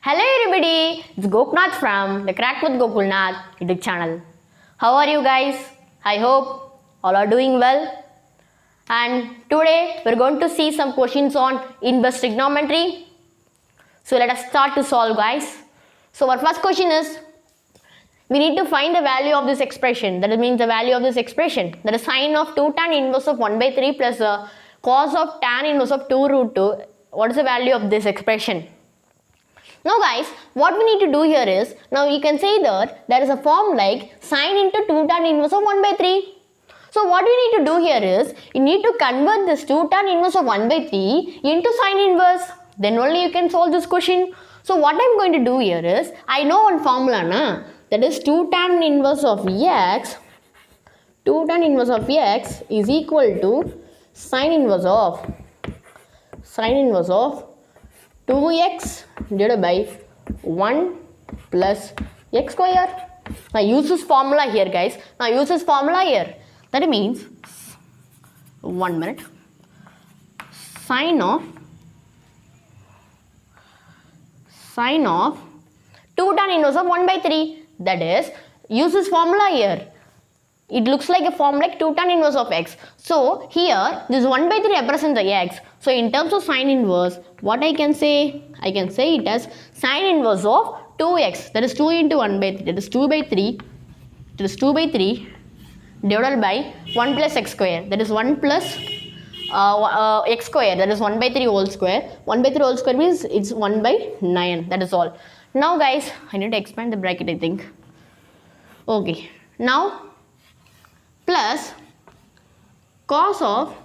Hello everybody, it's Goknath from the Crack with Gokulnath YouTube channel. How are you guys? I hope all are doing well. And today we're going to see some questions on inverse trigonometry. So let us start to solve, guys. So our first question is, we need to find the value of this expression. That means the value of this expression. That is sine of 2 tan inverse of 1 by 3 plus cos of tan inverse of 2 root 2. What is the value of this expression? Now guys, what we need to do here is, now you can say that there is a form like sine into 2 tan inverse of 1 by 3. So what we need to do here is, you need to convert this 2 tan inverse of 1 by 3 into sine inverse. Then only you can solve this question. So what I'm going to do here is, I know one formula na, that is 2 tan inverse of x, 2 tan inverse of x is equal to sine inverse of 2x divided by 1 plus x square. Now use this formula here, guys. Now use this formula here. That means, 1 minute, sine of 2 tan inverse of 1 by 3. That is, use this formula here. It looks like a form like 2 tan inverse of x. So here this 1 by 3 represents the x. So in terms of sine inverse, what I can say? I can say it as sine inverse of 2x. That is 2 into 1 by 3. That is 2 by 3. That is 2 by 3 divided by 1 plus x square. That is 1 plus x square. That is 1 by 3 whole square. 1 by 3 whole square means it's 1 by 9. That is all. Now guys, I need to expand the bracket, I think. Okay. Now plus cos of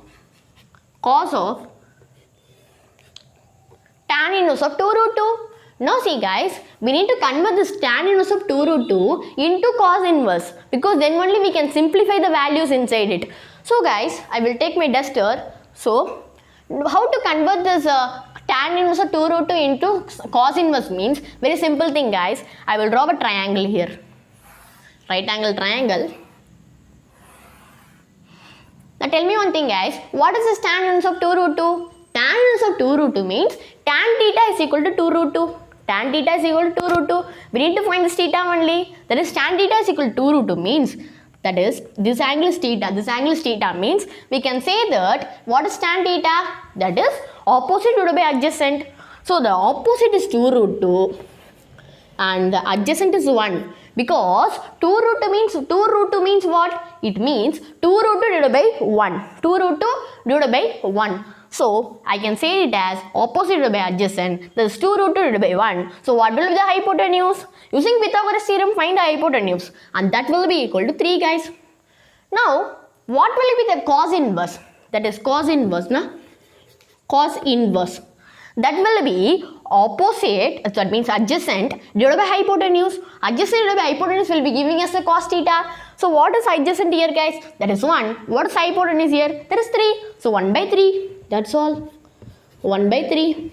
tan inverse of 2 root 2. Now see guys, we need to convert this tan inverse of 2 root 2 into cos inverse, because then only we can simplify the values inside it. So guys, I will take my duster. So how to convert this tan inverse of 2 root 2 into cos inverse means, very simple thing guys. I will draw a triangle here, right angle triangle. Now tell me one thing guys, what is this tan inverse of 2 root 2? Tan inverse of 2 root 2 means tan theta is equal to 2 root 2. Tan theta is equal to 2 root 2. We need to find this theta only. That is tan theta is equal to 2 root 2 means, that is, this angle is theta. This angle is theta means, we can say that, what is tan theta? That is opposite divided by adjacent. So the opposite is 2 root 2 and the adjacent is 1. Because 2 root 2 means what? It means 2 root 2 divided by 1. 2 root 2 divided by 1. So I can say it as opposite divided by adjacent. This is 2 root 2 divided by 1. So what will be the hypotenuse? Using Pythagoras theorem, find the hypotenuse. And that will be equal to 3 guys. Now what will be the cos inverse? That is cos inverse, na? Cos inverse. That will be opposite, that means adjacent divided by hypotenuse. Adjacent divided by hypotenuse will be giving us a cos theta. So what is adjacent here guys? That is 1. What is hypotenuse here? That is 3. So 1 by 3. That's all. 1 by 3.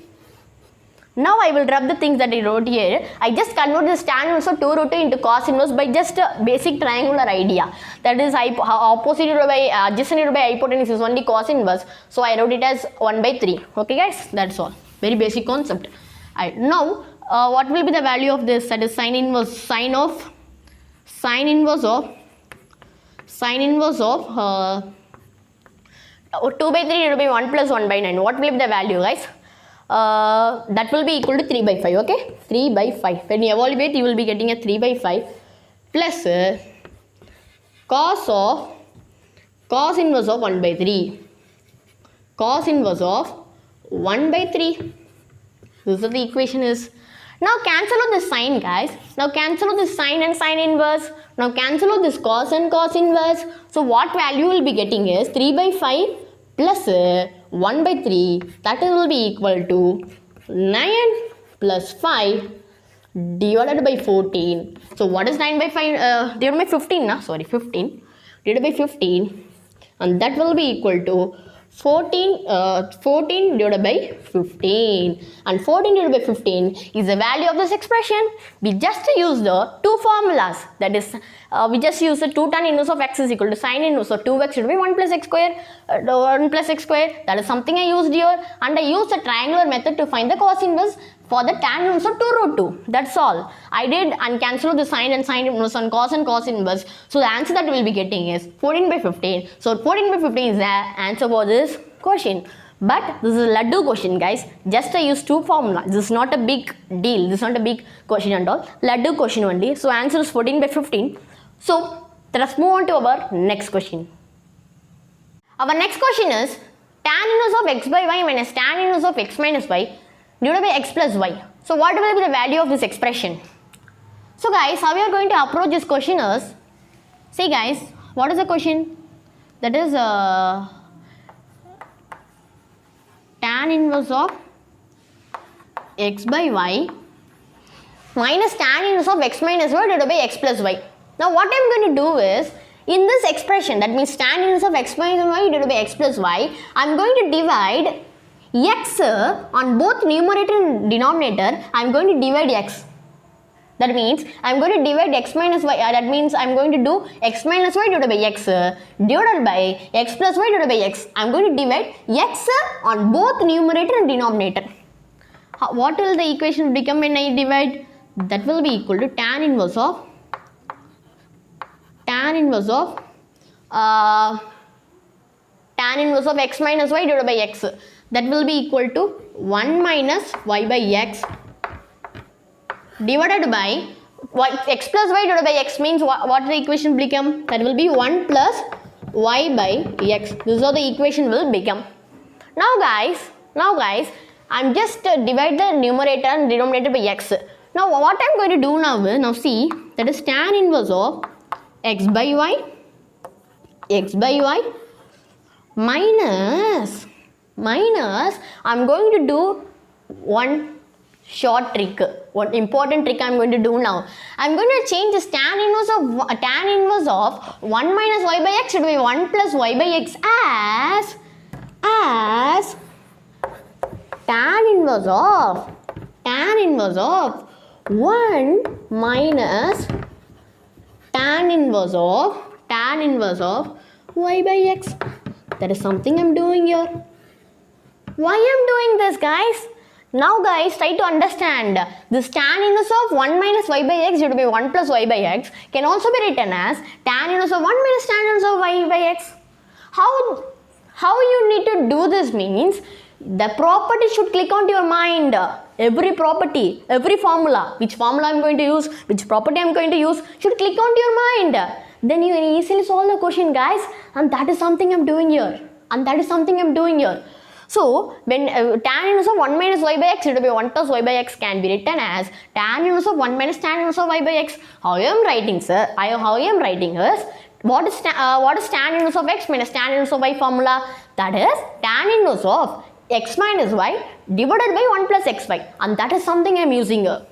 Now I will rub the things that I wrote here. I just convert this tan inverse of 2 root 2 into cos inverse by just a basic triangular idea. That is opposite divided by adjacent divided by hypotenuse is only cos inverse. So I wrote it as 1 by 3. Okay guys, that's all. Very basic concept. Now what will be the value of this? That is sine inverse of 2 by 3 divided by 1 plus 1 by 9. What will be the value guys? That will be equal to 3 by 5. Okay, 3 by 5. When you evaluate, you will be getting a 3 by 5 plus cos inverse of 1 by 3. Cos inverse of 1 by 3. This is the equation is. Now cancel out this sine guys. Now cancel out this sine and sine inverse. Now cancel out this cos and cos inverse. So what value will be getting is 3 by 5 plus 1 by 3. That will be equal to 9 plus 5 divided by 14. So what is 9 by 5 divided by 15? No? Sorry, 15 divided by 15. And that will be equal to 14 divided by 15, and 14 divided by 15 is the value of this expression. We just use the two formulas, that is we just use the 2 tan inverse of x is equal to sine inverse of 2x divided by 1 plus x square, that is something I used here, and I used the triangular method to find the cos inverse. for the tan inverse of 2 root 2. That's all. I did and cancel the sine and sine inverse and cos inverse. So the answer that we will be getting is 14 by 15. So 14 by 15 is the answer for this question. But this is a laddu question, guys. Just I use two formula. This is not a big deal. This is not a big question at all. Laddu question only. So answer is 14 by 15. So let's move on to our next question. Our next question is tan inverse of x by y minus tan inverse of x minus y divided by x plus y. So what will be the value of this expression? So guys, how we are going to approach this question is, see guys, what is the question? That is tan inverse of x by y minus tan inverse of x minus y divided by x plus y. Now what I am going to do is, in this expression, that means tan inverse of x minus y divided by x plus y, I am going to divide x on both numerator and denominator. I am going to divide x. That means I am going to divide x minus y. That means I am going to do x minus y divided by x divided by x plus y divided by x. I am going to divide x on both numerator and denominator. What will the equation become when I divide? That will be equal to tan inverse of x minus y divided by x. That will be equal to 1 minus y by x divided by x plus y divided by x means what the equation become? That will be 1 plus y by x. This is how the equation will become. Now guys, I am just divide the numerator and denominator by x. Now what I am going to do now is, now see, that is tan inverse of x by y minus I am going to do one short trick, one important trick I am going to do now. I am going to change this tan inverse of 1 minus y by x to be 1 plus y by x as tan inverse of 1 minus tan inverse of y by x. That is something I am doing here. Why I am doing this, guys? Now guys, try to understand. This tan inverse of 1 minus y by x divided by 1 plus y by x can also be written as tan inverse of 1 minus tan inverse of y by x. How you need to do this means, the property should click onto your mind. Every property, every formula, which formula I am going to use, which property I am going to use, should click onto your mind. Then you can easily solve the question, guys. And that is something I am doing here. So, when tan inverse of 1 minus y by x divided by 1 plus y by x can be written as tan inverse of 1 minus tan inverse of y by x. How I am writing, sir? How I am writing is, what is tan inverse of x minus tan inverse of y formula? That is tan inverse of x minus y divided by 1 plus xy. And that is something I am using here.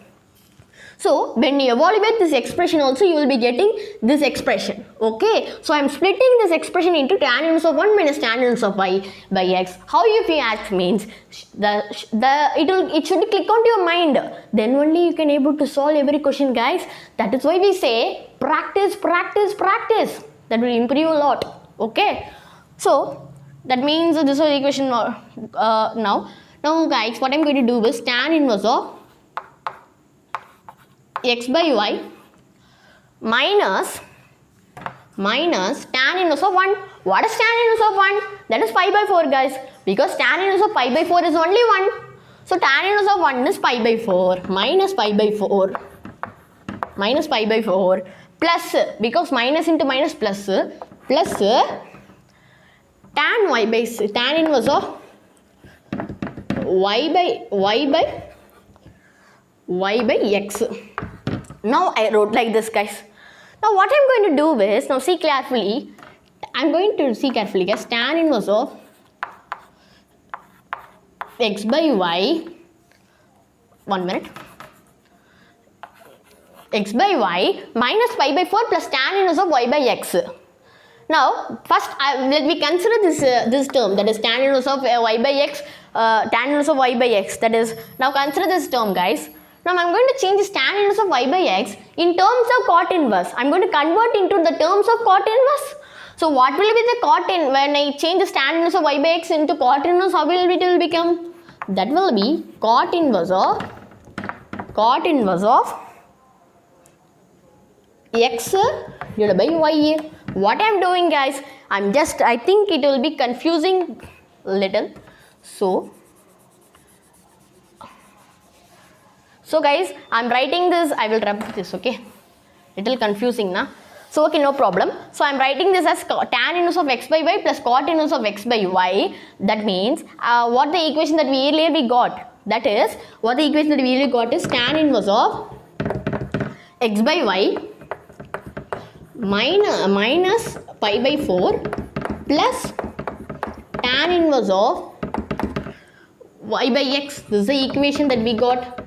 So, when you evaluate this expression also, you will be getting this expression. Okay. So, I am splitting this expression into tan inverse of 1 minus tan inverse of y by x. How you act means, it should click onto your mind. Then only you can able to solve every question, guys. That is why we say practice. That will improve a lot. Okay. So, that means this is the equation now. Now, guys, what I am going to do is tan inverse of x by y minus tan inverse of 1. What is tan inverse of 1? That is pi by 4, guys. Because tan inverse of pi by 4 is only 1. So, tan inverse of 1 is pi by 4 minus pi by 4 plus, because minus into minus plus tan inverse of y by x. Now I wrote like this, guys. Now what I am going to do is, now see carefully. I am going to see carefully, guys. Tan inverse of x by y. 1 minute. X by y minus pi by 4 plus tan inverse of y by x. Now, first let me consider this term, that is tan inverse of y by x, tan inverse of y by x. That is, now consider this term, guys. Now, I am going to change this tan inverse of y by x in terms of cot inverse. I am going to convert into the terms of cot inverse. So, what will be the cot in when I change this tan inverse of y by x into cot inverse? How will it will become? That will be cot inverse of cot inverse of x divided by y. What I am doing, guys, I think it will be confusing little. So guys, I am writing this, I will rub this, okay? Little confusing, na? So okay, no problem. So I am writing this as tan inverse of x by y plus cot inverse of x by y. That means what the equation that we got. That is, what the equation that we really got is tan inverse of x by y minus pi by 4 plus tan inverse of y by x. This is the equation that we got.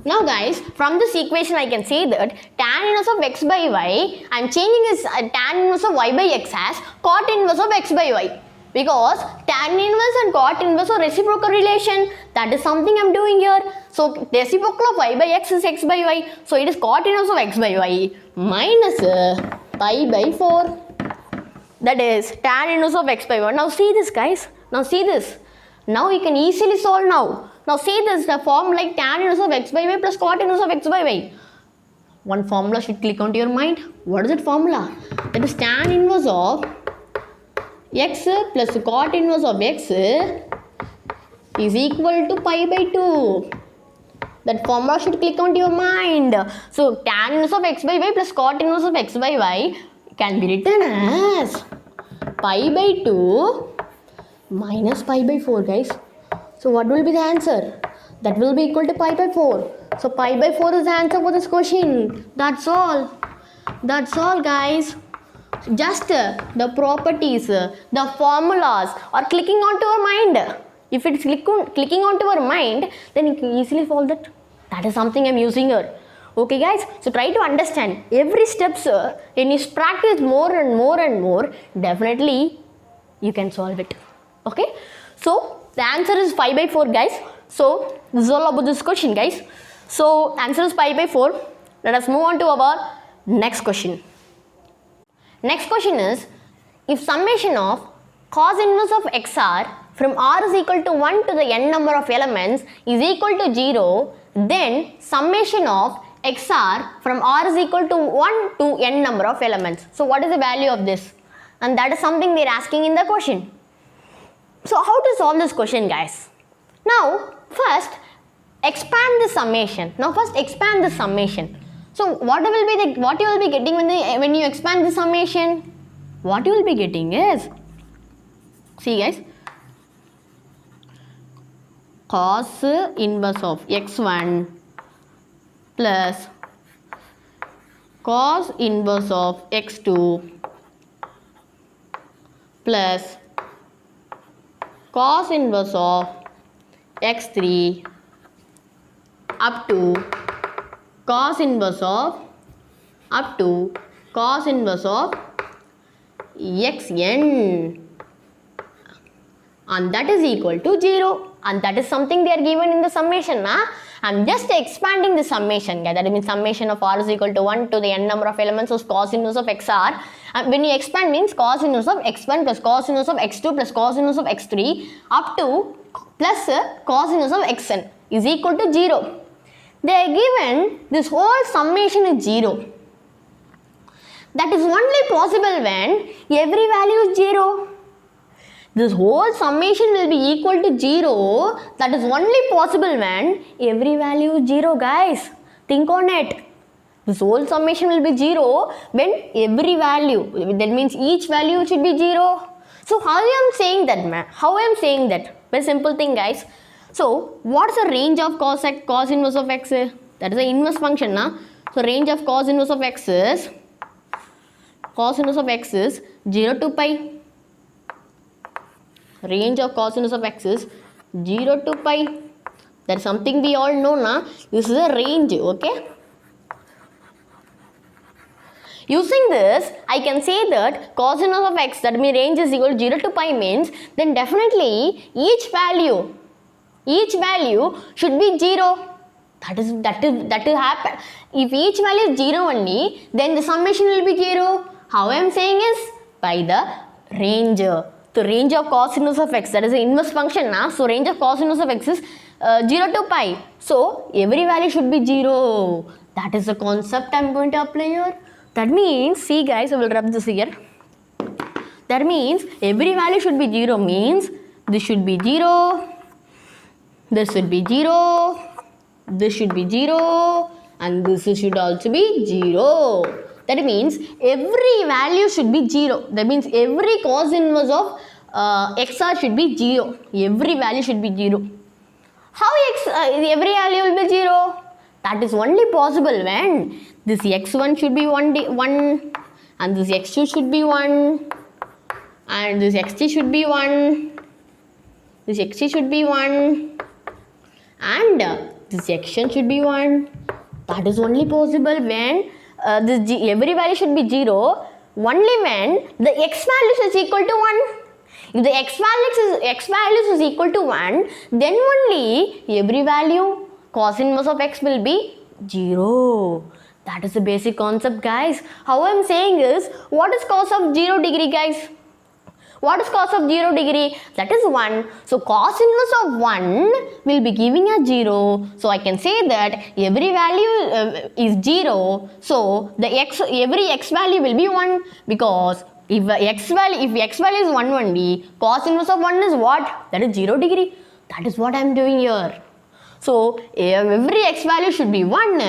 Now guys, from this equation I can say that tan inverse of x by y, I am changing this tan inverse of y by x as cot inverse of x by y. Because tan inverse and cot inverse are reciprocal relation. That is something I am doing here. So reciprocal of y by x is x by y. So it is cot inverse of x by y minus pi by 4. That is tan inverse of x by y. Now see this, guys. Now see this. Now you can easily solve now. Now see this, the form like tan inverse of x by y plus cot inverse of x by y. One formula should click onto your mind. What is that formula? That is tan inverse of x plus cot inverse of x is equal to pi by 2. That formula should click onto your mind. So tan inverse of x by y plus cot inverse of x by y can be written as pi by 2 minus pi by 4, guys. So what will be the answer? That will be equal to pi by 4. So pi by 4 is the answer for this question. That's all. That's all, guys. Just the properties, the formulas are clicking onto our mind. If it's clicking onto our mind, then you can easily solve that. That is something I'm using here. Okay, guys. So try to understand every steps. When you practice more and more and more, definitely you can solve it. Okay. So the answer is pi by 4, guys. So this is all about this question, guys. So answer is pi by 4. Let us move on to our next question. Next question is, if summation of cos inverse of xr from r is equal to 1 to the n number of elements is equal to 0, then summation of xr from r is equal to 1 to n number of elements. So what is the value of this? And that is something they are asking in the question. So how to solve this question, guys? Now first expand the summation. So what you will be getting when you expand the summation? What you will be getting is, see guys, cos inverse of x1 plus cos inverse of x2 plus cos inverse of x3 up to cos inverse of xn, and that is equal to 0, and that is something they are given in the summation. I'm just expanding the summation, guys. That means summation of r is equal to 1 to the n number of elements of cos inverse of xr. And when you expand means cos inverse of x1 plus cos inverse of x2 plus cos inverse of x3 up to plus cos inverse of xn is equal to 0. They are given this whole summation is 0. That is only possible when every value is 0. This whole summation will be equal to 0. That is only possible when every value is 0, guys. Think on it. This whole summation will be 0 when every value, that means each value should be 0. So how I am saying that, Very simple thing, guys. So what is the range of cos inverse of x? That is the inverse function, So range of cos inverse of x is 0 to pi. Range of cos inverse of x is 0 to pi. That is something we all know, This is a range, okay? Using this, I can say that cos inverse of x, that means range is equal to 0 to pi means, then definitely each value should be 0. That will happen. If each value is 0 only, then the summation will be 0. How I am saying is by the range. So range of cos inverse of x, that is the inverse function, So range of cos inverse of x is 0 to pi. So every value should be 0. That is the concept I'm going to apply here. That means, see guys, I will rub this here. That means every value should be 0 means this should be 0, this should be 0, this should be 0, and this should also be 0. That means every value should be 0. That means every cos inverse of XR should be 0. Every value should be 0. How every value will be 0? That is only possible when this x1 should be 1 and this x2 should be 1 and this xt should be 1, this xt should be 1 and this xn should be 1. That is only possible when every value should be 0 only when the x values is equal to 1. If the x values is equal to 1, then only every value cos inverse of x will be 0. That is the basic concept, guys. How I am saying is, what is cos of 0 degree, guys? What is cos of 0 degree? That is 1. So cos inverse of 1 will be giving a 0. So I can say that every value is 0. So the every x value will be 1 because if x value is 1 only, cos inverse of 1 is what? That is 0 degree. That is what I am doing here. So every x value should be 1.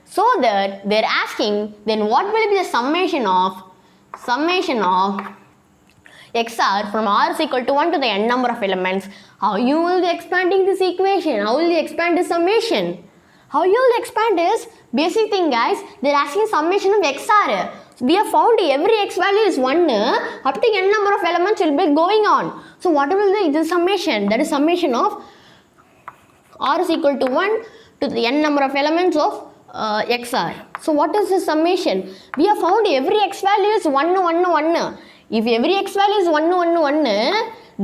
So that they are asking, then what will be the summation of XR from R is equal to 1 to the n number of elements? How you will be expanding this equation? How will you expand this summation? How you will expand is basic thing, guys. They are asking summation of XR. So we have found every x value is 1 up to n number of elements will be going on. So what will be the summation? That is summation of R is equal to 1 to the n number of elements of XR. So what is the summation? We have found every x value is 1, 1, 1. If every x value is 1, 1, 1,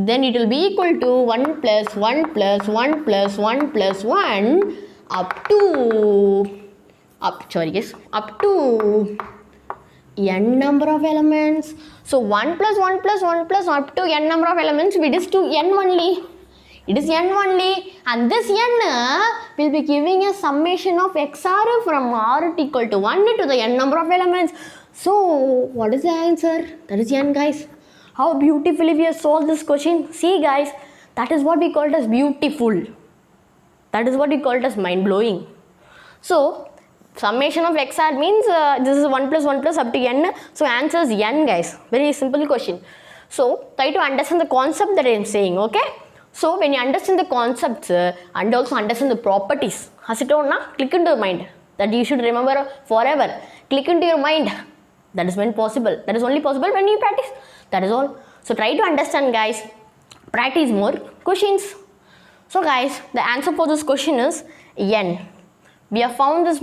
then it will be equal to 1 plus 1 plus 1 plus 1 plus 1 up to n number of elements. So 1 plus 1 plus 1 plus up to n number of elements, it is to n only. It is n only, and this n will be giving a summation of XR from R equal to 1 to the n number of elements. So what is the answer? That is n, guys. How beautifully we have solved this question. See, guys, that is what we call it as beautiful. That is what we call it as mind-blowing. So summation of XR means this is 1 plus up to n. So answer is n, guys. Very simple question. So try to understand the concept that I am saying, okay? So when you understand the concepts and also understand the properties, has it on, click into your mind. That you should remember forever. Click into your mind. That is when possible. That is only possible when you practice. That is all. So try to understand, guys. Practice more questions. So guys, the answer for this question is n. We have found this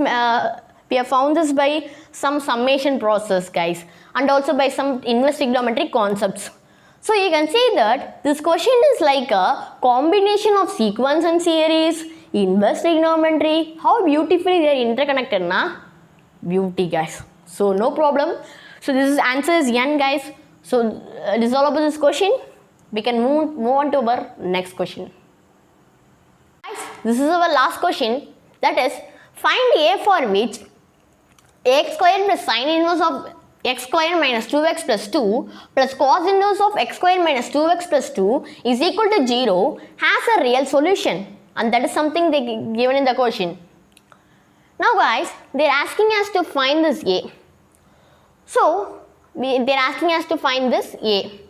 by some summation process, guys, and also by some inverse trigonometric concepts. So you can see that this question is like a combination of sequence and series, inverse trigonometry. How beautifully they are interconnected, na? Beauty, guys. So no problem. So this answer is n, guys. So this is all about this question. We can move on to our next question. Guys, this is our last question. That is, find a for which x squared plus sin inverse of x squared minus 2x plus 2 plus cos inverse of x squared minus 2x plus 2 is equal to 0 has a real solution. And that is something they given in the question. Now guys, they are asking us to find this a. So they are asking us to find this a.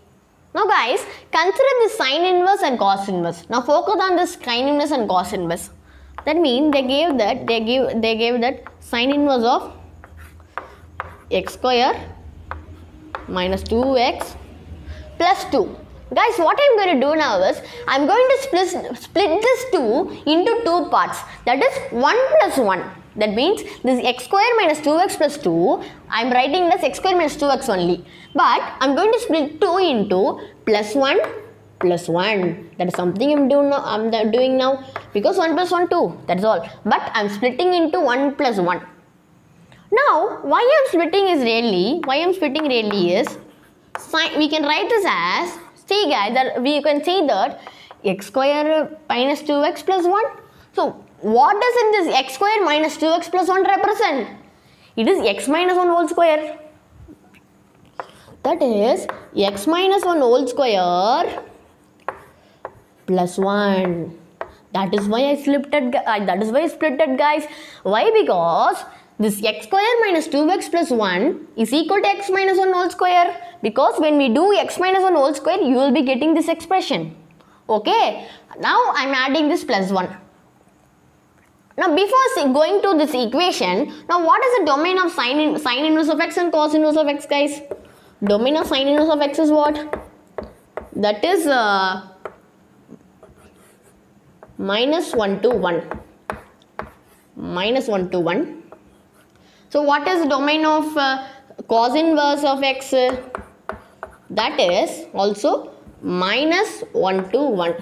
Now guys, consider this sin inverse and cos inverse. Now focus on this sin inverse and cos inverse. That means they gave that sin inverse of x square minus 2x plus 2. Guys, what I am going to do now is, I am going to split this 2 into 2 parts. That is 1 plus 1. That means this x square minus 2x plus 2, I am writing this x square minus 2x only. But I am going to split 2 into plus 1 plus 1. That is something I am doing now. Because 1 plus 1, 2. That is all. But I am splitting into 1 plus 1. Now, why I am splitting really is, we can write this as, see guys, that we can see that x square minus 2x plus 1. So what does this x square minus 2x plus 1 represent? It is x minus 1 whole square. That is x minus 1 whole square plus 1. That is why I split it, guys. Why? Because this x square minus 2x plus 1 is equal to x minus 1 whole square. Because when we do x minus 1 whole square, you will be getting this expression. Okay. Now I am adding this plus 1. Now before going to this equation, now what is the domain of sine inverse of x and cos inverse of x, guys? Domain of sine inverse of x is what? That is minus 1 to 1. Minus 1 to 1. So what is the domain of cos inverse of x? That is also minus 1 to 1.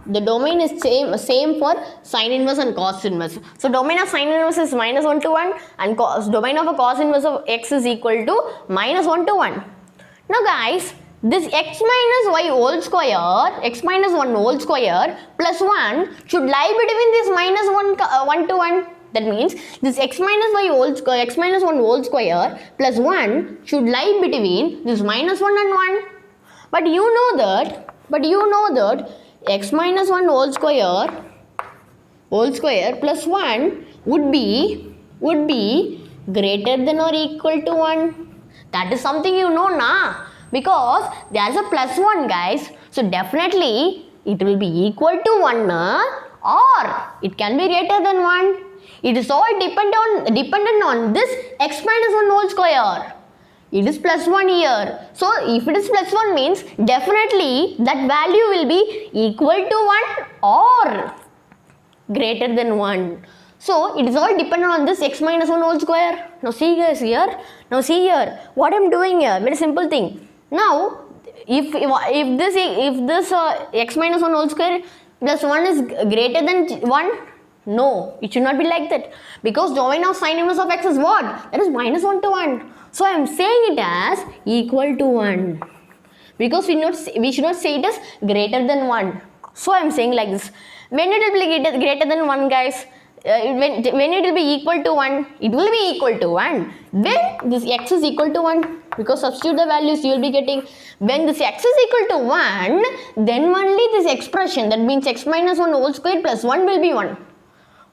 The domain is same for sine inverse and cos inverse. So domain of sine inverse is minus 1 to 1 and domain of a cos inverse of x is equal to minus 1 to 1. Now guys, this x minus y whole square, x minus 1 whole square plus 1 should lie between this minus 1 to 1. That means this x minus y whole square, x minus 1 whole square plus 1 should lie between this minus 1 and 1. But you know that x minus 1 whole square plus 1 would be greater than or equal to 1. That is something you know na, because there is a plus 1, guys. So definitely it will be equal to 1 or it can be greater than 1. It is all dependent on this x minus 1 whole square. It is plus 1 here. So if it is plus 1 means definitely that value will be equal to 1 or greater than 1. So it is all dependent on this x minus 1 whole square. Now see guys here. Now see here. What I am doing here? Very simple thing. Now if this x minus 1 whole square plus 1 is greater than 1. No, it should not be like that. Because domain of sine inverse of x is what? That is minus 1 to 1. So I am saying it as equal to 1. Because we should not say it as greater than 1. So I am saying like this. When it will be greater than 1, guys, when it will be equal to 1, it will be equal to 1. When this x is equal to 1, because substitute the values you will be getting. When this x is equal to 1, then only this expression, that means x minus 1 whole square plus 1 will be 1.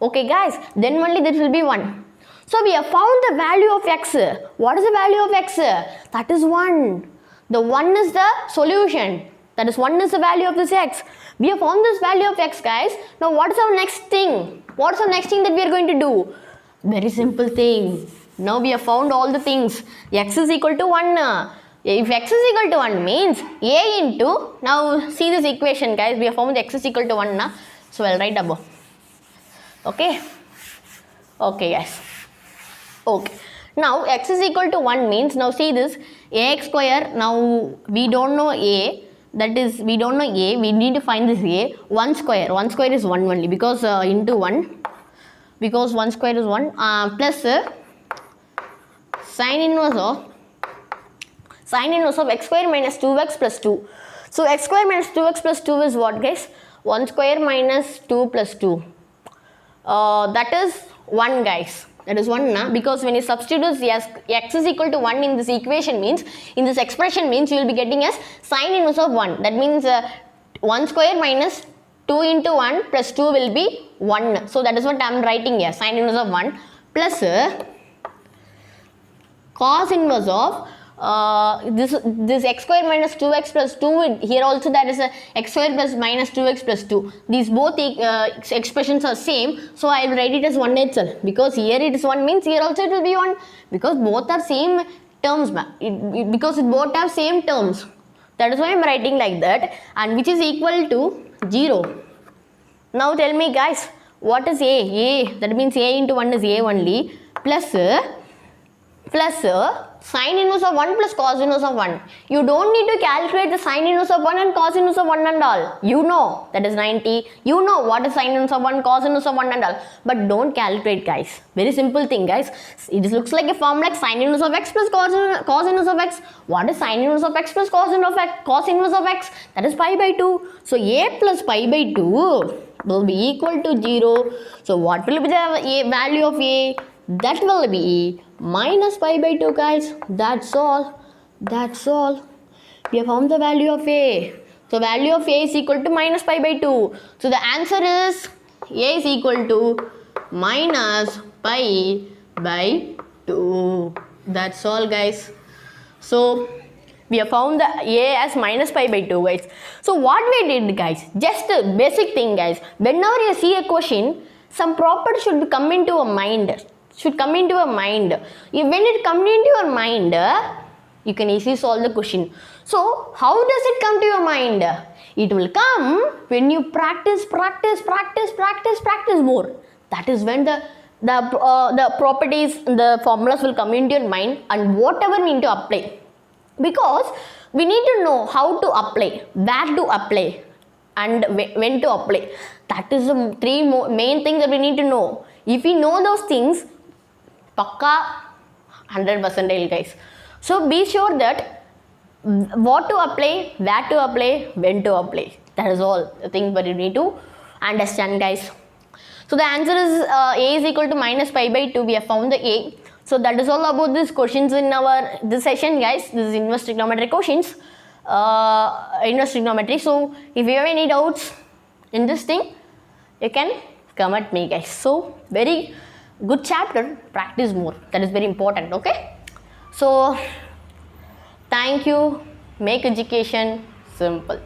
Okay guys, then only this will be 1. So we have found the value of x. What is the value of x? That is 1. The 1 is the solution. That is 1 is the value of this x. We have found this value of x, guys. Now what is our next thing? What is our next thing that we are going to do? Very simple thing. Now we have found all the things. X is equal to 1. If x is equal to 1 means a into, now see this equation, guys. We have found x is equal to 1. So I'll write above. Okay. Okay guys. Okay. Now x is equal to 1 means, now see this, ax square, now we don't know a, that is we don't know a, we need to find this a. 1 square is 1 only, because into 1, because 1 square is 1, plus sine inverse of x square minus 2x plus 2. So x square minus 2x plus 2 is what, guys? 1 square minus 2 plus 2. That is 1, guys. That is 1 because when you substitute x is equal to 1 in this equation means, in this expression means, you will be getting as sine inverse of 1. That means 1 square minus 2 into 1 plus 2 will be 1. So that is what I am writing here, sine inverse of 1 plus cos inverse of this x square minus 2x plus 2. Here also there is a x square plus minus 2x plus 2. These both expressions are same, so I will write it as 1 itself, because here it is 1 means here also it will be 1, because both are same terms, because both have same terms. That is why I am writing like that, and which is equal to 0. Now tell me, guys, what is a? That means a into 1 is a only, plus plus sine inverse of 1 plus cos inverse of 1. You don't need to calculate the sine inverse of 1 and cos inverse of 1 and all. You know that is 90. You know what is sine inverse of 1, cos inverse of 1 and all. But don't calculate, guys. Very simple thing, guys. It looks like a form like sine inverse of x plus cos inverse of x. What is sine inverse of x plus cos inverse of x? Cos inverse of x, that is pi by 2. So a plus pi by 2 will be equal to 0. So what will be the value of a? That will be minus pi by 2, guys. That's all. That's all. We have found the value of a. So value of a is equal to minus pi by 2. So the answer is a is equal to minus pi by 2. That's all, guys. So we have found the a as minus pi by 2, guys. So what we did, guys, just a basic thing, guys. Whenever you see a question, some property should come into a mind. When it comes into your mind, you can easily solve the question. So how does it come to your mind? It will come when you practice more. That is when the properties, the formulas will come into your mind, and whatever we need to apply. Because we need to know how to apply, where to apply, and when to apply. That is the three main things that we need to know. If we know those things, Pakka 100%, guys. So be sure that what to apply, where to apply, when to apply. That is all the things that you need to understand, guys. So the answer is a is equal to minus pi by 2. We have found the a. So that is all about these questions in this session, guys. This is inverse trigonometry questions. Inverse trigonometry. So if you have any doubts in this thing, you can come at me, guys. So very good chapter. Practice more. That is very important. Okay. So thank you. Make education simple.